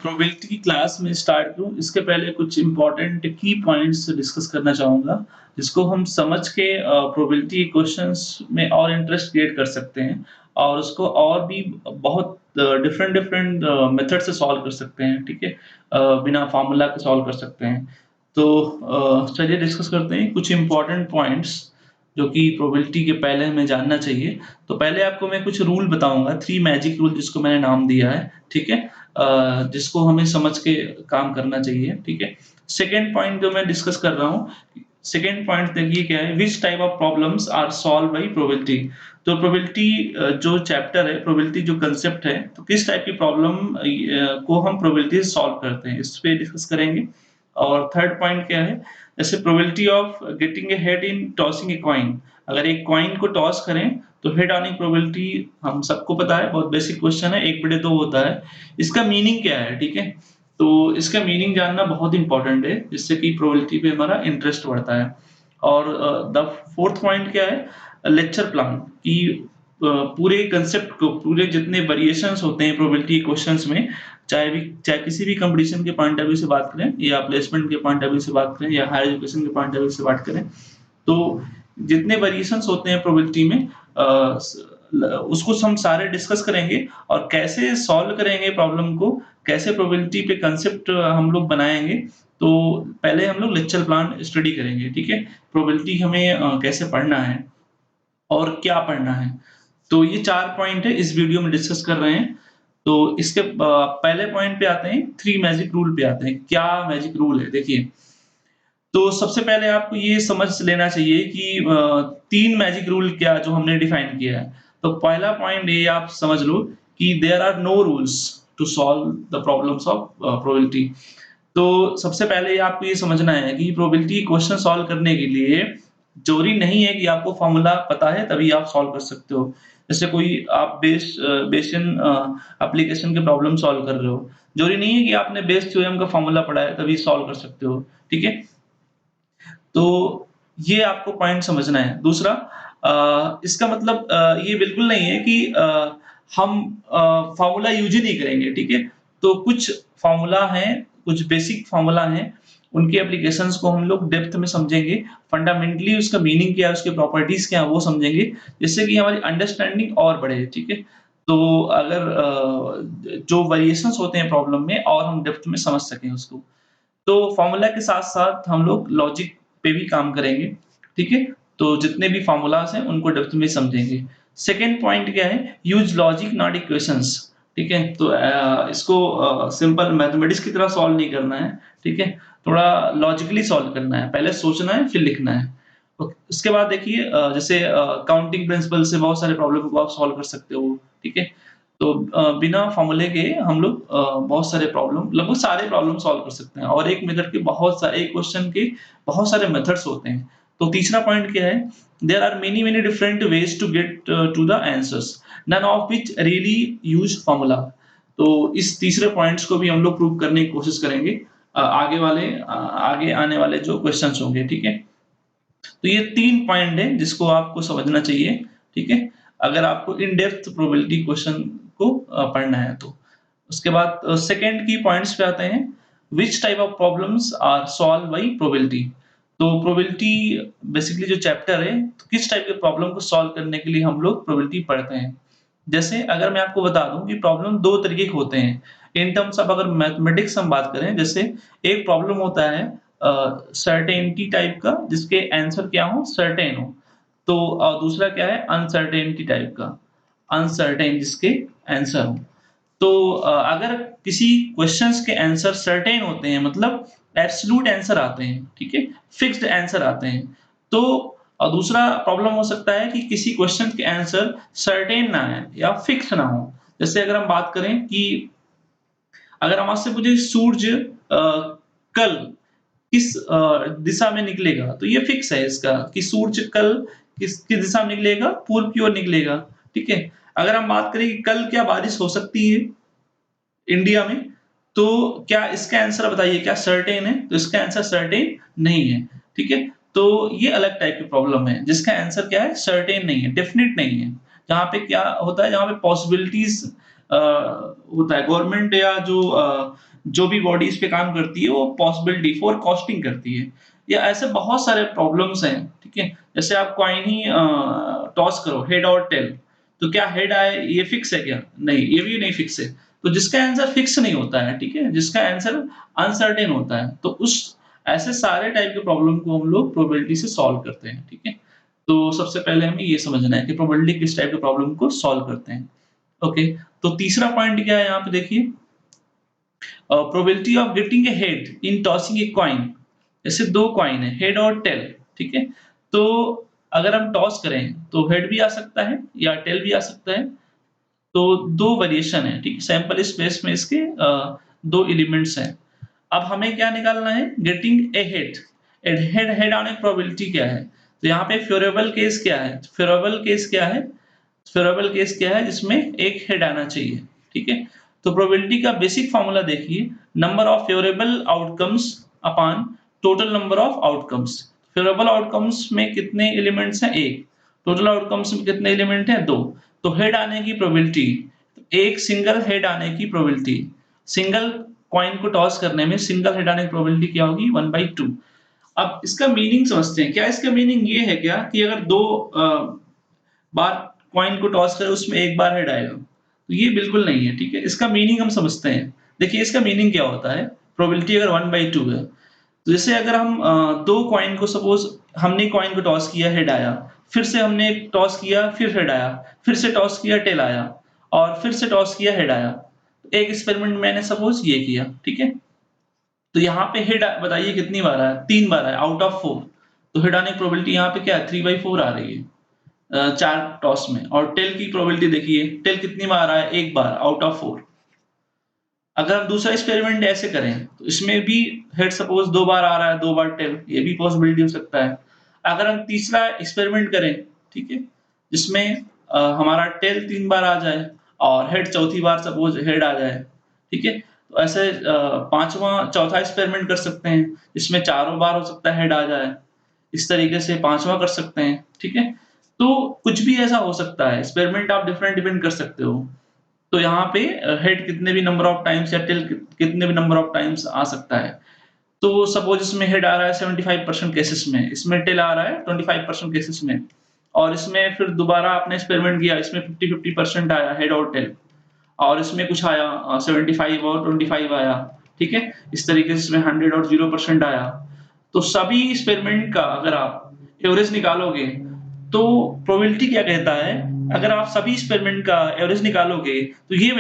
Probability की class में start करूँ, इसके पहले कुछ इम्पोर्टेंट की पॉइंट्स डिस्कस करना चाहूँगा, जिसको हम समझ के प्रोबेबिलिटी क्वेश्चंस में और इंटरेस्ट क्रिएट कर सकते हैं और उसको और भी बहुत डिफरेंट डिफरेंट मेथड से सॉल्व कर सकते हैं, ठीक है? बिना फ़ॉर्मूला के सॉल्व कर सकते हैं। तो चलिए डिस्कस करते हैं कुछ इम्पोर्टेंट पॉइंट्स जो कि प्रोबेबिलिटी के पहले हमें जानना चाहिए। तो पहले आपको मैं कुछ रूल बताऊँगा, 3 मैजिक रूल जिसको मैंने नाम दिया है, ठीक है? जिसको हमें समझ के काम करना चाहिए, ठीक है? सेकंड पॉइंट जो मैं डिस्कस कर रहा हूँ, सेकंड पॉइंट देखिए क्या है, which type of problems are solved by probability. तो प्रोबेबिलिटी जो चैप्टर है, प्रोबेबिलिटी जो कांसेप्ट है, तो किस टाइप की प्रॉब्लम को हम प्रोबेबिलिटी से सॉल्व करते हैं, इस पे डिस्कस करेंगे। और थर्ड पॉइंट क्या है, जैसे probability of getting a head in tossing a coin. अगर एक कॉइन को टॉस करें, तो हेड आने की प्रोबेबिलिटी हम सबको पता है, बहुत बेसिक क्वेश्चन है, 1/2 होता है। इसका मीनिंग क्या है, ठीक है? तो इसका मीनिंग जानना बहुत इंपॉर्टेंट है, जिससे कि प्रोबेबिलिटी पे हमारा इंटरेस्ट बढ़ता है। और द फोर्थ पॉइंट क्या है, लेक्चर प्लान कि पूरे कंसेप्ट को, पूरे जितने वेरिएशंस होते हैं प्रोबेबिलिटी क्वेश्चंस में, चाहे किसी भी कंपटीशन के पॉइंट ऑफ व्यू से बात करें या प्लेसमेंट के पॉइंट ऑफ व्यू से बात करें या हायर एजुकेशन के पॉइंट ऑफ व्यू से बात करें, तो जितने वेरिएशंस होते हैं प्रोबेबिलिटी में उसको हम सारे डिस्कस करेंगे और कैसे सॉल्व करेंगे प्रॉब्लम को, कैसे प्रोबेबिलिटी पे कंसेप्ट हम लोग बनाएँगे। तो पहले हम लोग लेक्चर प्लान स्टडी करेंगे, ठीक है? प्रोबेबिलिटी हमें कैसे पढ़ना है और क्या पढ़ना है। तो ये 4 पॉइंट है इस वीडियो में डिस्कस कर रहे हैं। तो इसके पहले पॉइंट पे आते हैं, 3 मैजिक रूल पे आते हैं। क्या मैजिक रूल है? देखिए, तो सबसे पहले आपको ये समझ लेना चाहिए कि 3 मैजिक रूल क्या जो हमने डिफाइन किया है। तो पहला पॉइंट ये आप समझ लो कि there are no rules to solve the problems of probability. तो सबसे पहले आपको ये समझना है कि प्रोबेबिलिटी क्वेश्चन सॉल्व करने के लिए ज़रूरी नहीं है कि आपको फ़ॉर्मूला पता है तभी आप सॉल्व कर सकते हो। जैसे कोई आप बेसियन एप्लीकेशन के प्रॉब्लम सॉल्व कर रहे हो। ज़रूरी नहीं है कि आपने बेस थ्योरम का फ़ॉर्मूला पढ़ा है तभी सॉल्व कर सकते हो, ठीक है? तो ये आपको पॉइंट समझना है। दूसरा इसका मतलब ये बिल्कुल नहीं है कि हम फ़ॉर्मूला यूज़ ही नहीं करेंगे, ठीक है? तो कुछ फ़ॉर्मूला हैं, कुछ बेसिक फ़ॉर्मूला हैं, उनके एप्लीकेशंस को हम लोग डेप्थ में समझेंगे, फंडामेंटली उसका मीनिंग क्या है, उसकी प्रॉपर्टीज़ क्या है, वो समझेंगे, जिससे कि हमारी अंडरस्टैंडिंग और बढ़े, ठीक है? तो अगर जो वेरिएशंस होते हैं प्रॉब्लम में और हम डेप्थ में समझ सकें उसको। तो फ़ॉर्मूला के साथ-साथ हम लोग लॉजिक पे भी काम करेंगे, ठीक है? तो जितने भी फ़ॉर्मूलाज़ हैं उनको डेप्थ में समझेंगे। सेकंड पॉइंट क्या है? यूज़ लॉजिक नॉट इक्वेशंस, ठीक है? तो इसको सिंपल मैथमेटिक्स की तरह सॉल्व नहीं करना है, ठीक है? थोड़ा लॉजिकली सॉल्व करना है, पहले सोचना है फिर लिखना है। उसके बाद देखिए जैसे काउंटिंग प्रिंसिपल से बहुत सारे प्रॉब्लम को आप सॉल्व कर सकते हो, ठीक है? तो बिना फ़ॉर्मूले के हम लोग बहुत सारे प्रॉब्लम, लगभग सारे प्रॉब्लम सॉल्व कर सकते हैं और एक मेथड के बहुत सारे, एक क्वेश्चन के बहुत सारे मेथड्स होते हैं। तो तीसरा पॉइंट क्या है? There are many different ways to get to the answers, none of which really use formula. तो इस तीसरे पॉइंट्स को भी हम लोग प्रूव करने की कोशिश करेंगे आगे आने वाले जो क्वेश्चन्स होंगे, ठीक है? तो ये 3 पॉइंट है जिसको आपको समझना चाहिए, ठीक है? अगर आपको इन डेप्थ प्रोबेबिलिटी क्वेश्चन को पढ़ना है तो। उसके बाद सेकंड की पॉइंट्स पे आते हैं, which type of problems are solved by probability. तो प्रोबेबिलिटी बेसिकली जो चैप्टर है, तो किस टाइप के प्रॉब्लम को सॉल्व करने के लिए हम लोग प्रोबेबिलिटी पढ़ते हैं। जैसे अगर मैं आपको बता दूं कि प्रॉब्लम 2 तरीके के होते हैं। इन टर्म्स ऑफ अगर मैथमेटिक्स हम बात करें, जैसे एक प्रॉब्लम होता है सर्टेनिटी टाइप का, जिसके आंसर क्या हो, सर्टेन हो। तो दूसरा क्या है, अनसर्टेनिटी टाइप का, अनसर्टेन जिसके आंसर हो। तो अगर किसी क्वेश्चंस के आंसर सर्टेन होते हैं, मतलब एब्सोल्यूट आंसर आते हैं, ठीक है? फिक्स्ड आंसर आते हैं। तो दूसरा प्रॉब्लम हो सकता है कि किसी क्वेश्चन के आंसर सर्टेन ना आए या फिक्स ना हो। जैसे अगर हम बात करें कि अगर हम आपसे पूछे सूरज कल किस दिशा में निकलेगा, तो ये फिक्स है इसका कि सूरज कल किस दिशा में निकलेगा, पूर्व की ओर निकलेगा, ठीक है? अगर हम बात करें कि कल क्या बारिश हो सकती है इंडिया में, तो क्या इसका आंसर बताइए, क्या सर्टेन है? तो इसका आंसर सर्टेन नहीं है, ठीक है? तो ये अलग टाइप की प्रॉब्लम है, जिसका आंसर क्या है, सर्टेन नहीं है, डेफिनिट नहीं है। जहाँ पे क्या होता है, जहाँ पे पॉसिबिलिटीज़ होता है गवर्नमेंट या जो भी बॉडी इस पे काम करती है वो पॉसिबिलिटी फोरकास्टिंग करती है। या ऐसे बहुत सारे प्रॉब्लम्स हैं, ठीक है? जैसे आप कॉइन ही टॉस करो हेड और टेल, तो क्या हेड आए ये फिक्स है क्या? नहीं, ये भी नहीं फिक्स है। तो जिसका आंसर फिक्स नहीं होता है, ठीक है? जिसका आंसर अनसर्टेन होता है, तो उस ऐसे सारे टाइप के प्रॉब्लम को हम लोग प्रोबेबिलिटी से सॉल्व करते हैं, ठीक है? तो सबसे पहले हमें ये समझना है कि प्रोबेबिलिटी किस टाइप के प्रॉब्लम को सॉल्व करते हैं। ओके, तो तीसरा पॉइंट क्या है यहाँ पे देखिए, probability of getting a head in tossing a coin. जैसे 2 कॉइन है, हेड और टेल, ठीक है? तो अगर हम टॉस करें तो हेड भी आ सकता है या टेल भी आ सकता है। तो 2 वेरिएशन है, ठीक है? सैंपल स्पेस में इसके 2 एलिमेंट्स हैं। अब हमें क्या निकालना है? Getting a head. Head head आने की प्रोबेबिलिटी क्या है? तो यहाँ पे फेवरेबल केस क्या है? फेवरेबल केस क्या है? फेवरेबल केस क्या है? जिसमें एक हेड आना चाहिए, ठीक है? तो प्रोबेबिलिटी का बेसिक फार्मूला देखिए, number of favourable outcomes upon total number of outcomes. Favourable outcomes में कितने एलिमेंट्स हैं? 1। टोटल आउटकम्स में कितने एलिमेंट हैं? 2। तो हेड आने की प्रोबेबिलिटी, एक सिंगल हेड आने की प्रोबेबिलिटी, सिंगल कॉइन को टॉस करने में सिंगल हेड आने की प्रोबेबिलिटी क्या होगी? 1/2। अब इसका मीनिंग समझते हैं। क्या इसका मीनिंग ये है क्या कि अगर 2 बार कॉइन को टॉस करें उसमें एक बार हेड आएगा? तो ये बिल्कुल नहीं है, ठीक है? इसका मीनिंग हम समझते हैं। देखिए इसका मीनिंग क्या होता है, प्रोबेबिलिटी अगर 1/2 है, तो जैसे अगर हम 2 कॉइन को सपोज़ हमने कॉइन को टॉस किया, हेड आया, फिर से हमने टॉस किया, फिर हेड आया, फिर से टॉस किया, टेल आया और फिर से टॉस किया, हेड आया। एक एक्सपेरिमेंट मैंने सपोज़ ये किया, ठीक है? तो यहाँ पे हेड बताइए कितनी बार आया? 3 बार आया आउट ऑफ 4। तो हेड आने की प्रोबेबिलिटी यहाँ पे क्या है? 3/4 आ रही है 4 टॉस में। और टेल की प्रोबेबिलिटी देखिए, टेल कितनी बार आया? 1 बार आउट ऑफ 4। अगर हम दूसरा एक्सपेरिमेंट ऐसे करें, तो इसमें भी हेड सपोज़ 2 बार आ रहा है, 2 बार टेल, ये भी पॉसिबिलिटी हो सकता है। अगर हम तीसरा एक्सपेरिमेंट करें, ठीक है? जिसमें हमारा टेल 3 बार आ जाए और हेड चौथी बार सपोज़ हेड आ जाए, ठीक है? तो ऐसे पाँचवाँ चौथा एक्सपेरिमेंट कर सकते हैं, इसमें चारों बार हो सकता है हेड आ जाए। इस तरीके से पाँचवाँ कर सकते हैं, ठीक है? तो कुछ भी ऐसा हो सकता है, एक्सपेरिमेंट आप डिफरेंट डिफरेंट कर सकते हो। तो यहाँ पे हेड कितने भी नंबर ऑफ टाइम्स या टेल कितने भी नंबर ऑफ टाइम्स आ सकता है। तो सपोज़ इसमें हेड आ रहा है 75% केसेस में, इसमें टेल आ रहा है 25% केसेस में और इसमें फिर दोबारा आपने एक्सपेरिमेंट किया, इसमें 50-50% आया हेड और टेल और इसमें कुछ आया 75 और 25 आया, ठीक है? इस तरीके से इसमें 100 और 0% आया। तो सभी एक्सपेरिमेंट का अगर आप एवरेज निकालोगे, तो प्रोबेबिलिटी क्या कहता है, अगर आप सभी एक्सपेरिमेंट का एवरेज निकालोगे, तो ये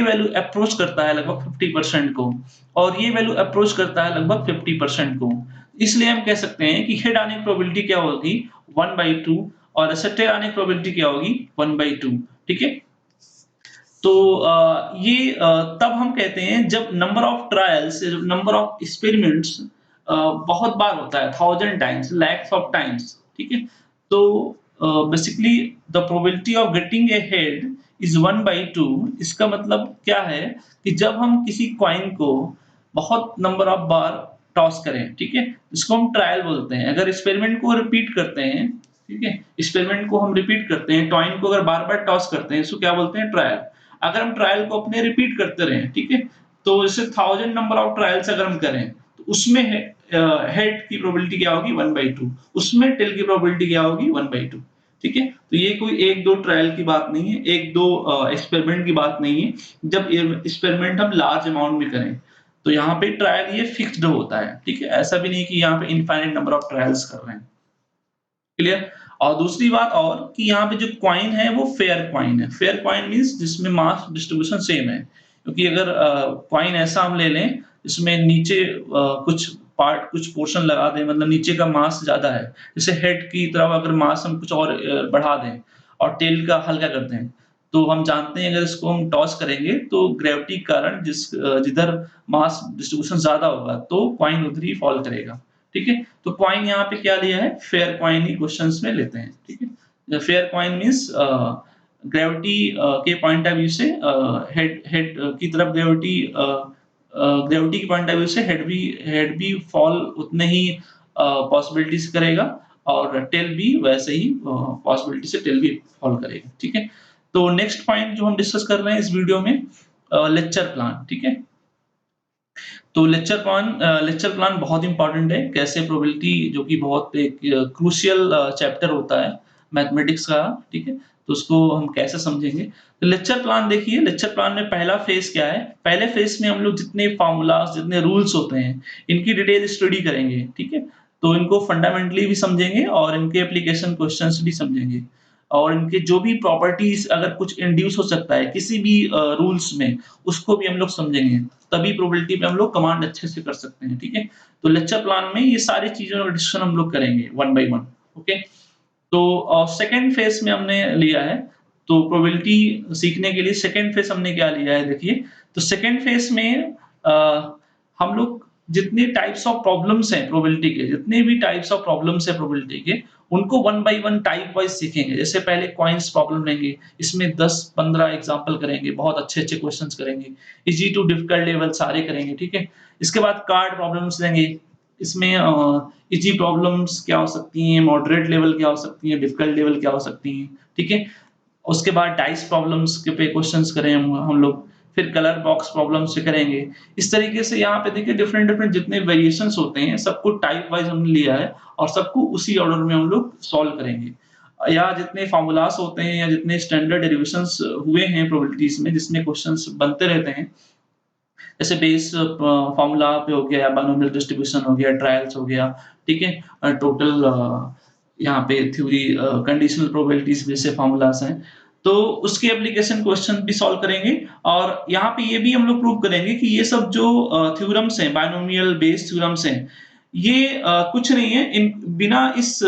वैल्यू अप्रोच करता है लगभग 50% को और ये वैल्यू अप्रोच करता है लगभग 50% को। इसलिए हम कह सकते हैं कि हेड आने की प्रोबेबिलिटी क्या होगी? 1/2 और ऐसे टेल आने की प्रोबेबिलिटी क्या होगी? 1/2, ठीक है? तो ये तब हम कहते हैं जब number of trials, number of experiments बहुत बार होता है, 1000 टाइम्स, लैक्स ऑफ टाइम्स, ठीक है? तो basically the probability of getting a head is 1/2। इसका मतलब क्या है कि जब हम किसी कॉइन को बहुत नंबर ऑफ बार टॉस करें, ठीक है? इसको हम ट्रायल बोलते हैं। अगर एक्सपेरिमेंट को रिपीट करते हैं, ठीक है? एक्सपेरिमेंट को हम रिपीट करते हैं, कॉइन को अगर बार-बार टॉस करते हैं, इसको क्या बोलते हैं? ट्रायल। अगर हम ट्रायल को अपने रिपीट करते रहें, ठीक है? तो जैसे 1000 नंबर ऑफ ट्रायल्स अगर हम करें, तो उसमें हेड की प्रोबेबिलिटी क्या होगी? 1/2। उसमें टेल की प्रोबेबिलिटी क्या होगी? 1/2, ठीक है? तो ये कोई 1-2 ट्रायल की बात नहीं है, 1-2 एक्सपेरिमेंट की बात नहीं है। जब ये एक्सपेरिमेंट हम लार्ज अमाउंट में करें, तो यहाँ पे ट्रायल ये फिक्स्ड होता है, ठीक है? ऐसा भी नहीं कि यहाँ पे इनफाइनाइट नंबर ऑफ ट्रायल्स कर रहे हैं। क्लियर? और दूसरी बात और कि यहाँ पे जो कॉइन है वो फेयर कॉइन है। फेयर कॉइन मीन्स जिसमें मास डिस्ट्रीब्यूशन सेम है। क्योंकि अगर कॉइन ऐसा हम ले लें जिसमें नीचे कुछ पोर्शन लगा दें, मतलब नीचे का मास ज़्यादा है। जैसे हेड की तरफ अगर मास हम कुछ और बढ़ा दें और टेल का हल्का कर दें, तो हम जानते हैं अगर इसको हम टॉस करेंगे तो ग्रेविटी के कारण जिधर मास डिस्ट्रीब्यूशन ज़्यादा होगा तो कॉइन उधर ही फॉल करेगा। ठीक है? तो कॉइन यहाँ पे क्या लिया है? फेयर कॉइन ही क्वेश्चंस में लेते हैं, ठीक है? फेयर कॉइन मीन्स ग्रेविटी के पॉइंट ऑफ व्यू से हेड हेड की तरफ ग्रेविटी के पॉइंट ऑफ व्यू से हेड भी फॉल उतने ही पॉसिबिलिटी से करेगा और टेल भी वैसे ही पॉसिबिलिटी से टेल भी फॉल करेगा, ठीक है? तो नेक्स्ट पॉइंट जो हम डिस्कस कर रहे हैं इस वीडियो में लेक्चर प्लान, ठीक है? तो लेक्चर प्लान बहुत इंपॉर्टेंट है, कैसे प्रोबेबिलिटी जो कि बहुत एक क्रूशियल चैप्टर होता है मैथमेटिक्स का, ठीक है? तो उसको हम कैसे समझेंगे? तो लेक्चर प्लान देखिए, लेक्चर प्लान में पहला फेज़ क्या है? पहले फेज़ में हम लोग जितने फ़ॉर्मूलाज़, जितने रूल्स होते हैं, इनकी डिटेल स्टडी करेंगे, ठीक है? तो इनको फंडामेंटली भी समझेंगे और इनके एप्लीकेशन क्वेश्चन्स भी समझेंगे। और इनके जो भी प्रॉपर्टीज़ अगर कुछ इंड्यूस हो सकता है किसी भी रूल्स में, उसको भी हम लोग समझेंगे। तभी प्रोबेबिलिटी पे हम लोग कमांड अच्छे से कर सकते हैं, ठीक है? तो लेक्चर प्लान में ये सारी चीज़ों का डिस्कशन हम लोग करेंगे वन बाय वन, ओके? तो सेकंड फेज़ में हमने लिया है, तो प्रोबेबिलिटी सीखने के लिए सेकंड फेज़ हमने क्या लिया है देखिए, तो सेकंड फेज़ में हम लोग जितने टाइप्स ऑफ प्रॉब्लम्स हैं प्रोबेबिलिटी के, जितने भी टाइप्स ऑफ प्रॉब्लम्स हैं प्रोबेबिलिटी के, उनको one by one type wise सीखेंगे। जैसे पहले कॉइन्स प्रॉब्लम लेंगे, इसमें 10-15 एग्ज़ाम्पल करेंगे, बहुत अच्छे-अच्छे क्वेश्चन्स करेंगे। ईज़ी टू डिफिकल्ट लेवल सारे करेंगे, ठीक है? इसके बाद कार्ड प्रॉब्लम्स लेंगे, इसमें ईज़ी प्रॉब्लम्स क्या हो सकती हैं, मॉडरेट लेवल क्या हो सकती हैं, डिफिकल्ट लेवल क्या हो सकती हैं, ठीक है? उसके बाद डाइस प्रॉब्लम्स के पे क्वेश्चंस करें हम लोग, फिर कलर बॉक्स प्रॉब्लम्स से करेंगे। इस तरीके से यहाँ पे देखिए डिफरेंट-डिफरेंट जितने वेरिएशंस होते हैं, सबको टाइप वाइज़ हमने लिया है और सबको उसी ऑर्डर में हम लोग सॉल्व करेंगे। या जितने फ़ॉर्मूलाज़ होते हैं या जितने स्टैंडर्ड डेरिवेशंस हुए हैं प्रोबेबिलिटीज़ में जिसमें क्वेश्चंस बनते रहते हैं, जैसे बेस फ़ॉर्मूला पे हो गया, बायनोमियल डिस्ट्रीब्यूशन हो गया, ट्रायल्स हो गया, ठीक है? टोटल यहाँ पे थ्योरी कंडीशनल प्रोबेबिलिटीज़ जैसे फ़ॉर्मूलाज़ हैं। तो उसके एप्लीकेशन क्वेश्चन भी सॉल्व करेंगे और यहाँ पे ये भी हम लोग प्रूव करेंगे कि ये सब जो थ्योरम्स हैं, बायनोमियल बेस थ्योरम्स हैं, ये कुछ नहीं है, इन बिना इस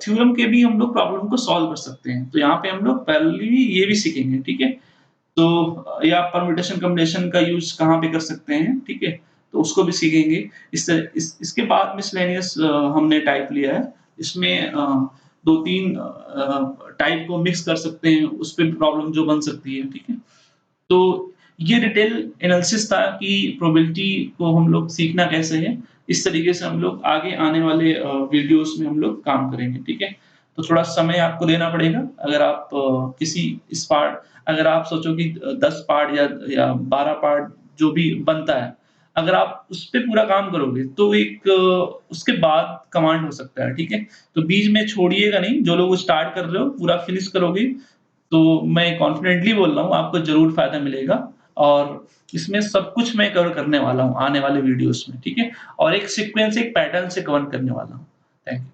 थ्योरम के भी हम लोग प्रॉब्लम को सॉल्व कर सकते हैं। तो यहाँ पे हम लोग पैरेलली ये भी सीखेंगे, ठीक है? तो या परम्यूटेशन कॉम्बिनेशन का यूज़ कहाँ पे कर सकते हैं, ठीक है? तो उसको भी सीखेंगे। इसके बाद मिसलेनियस हमने टाइप लिया है। इसमें 2-3 टाइप को मिक्स कर सकते हैं, उस पे प्रॉब्लम जो बन सकती है, ठीक है? तो ये डिटेल एनालिसिस था कि प्रोबेबिलिटी को हम लोग सीखना कैसे है। इस तरीके से हम लोग आगे आने वाले वीडियोज़ में हम लोग काम करेंगे, ठीक है? तो थोड़ा समय आपको देना पड़ेगा। अगर आप किसी इस पार्ट अगर आप सोचो कि 10 पार्ट या 12 पार्ट जो भी बनता है, अगर आप उस पे पूरा काम करोगे तो एक उसके बाद कमांड हो सकता है, ठीक है? तो बीच में छोड़िएगा नहीं, जो लोग स्टार्ट कर रहे हो पूरा फिनिश करोगे तो मैं कॉन्फिडेंटली बोल रहा हूँ आपको ज़रूर फ़ायदा मिलेगा और इसमें सब कुछ मैं कवर करने वाला हूँ आने वाले वीडियोज़ में, ठीक है? और एक सीक्वेंस, एक पैटर्न से कवर करने वाला हूँ। Thank you.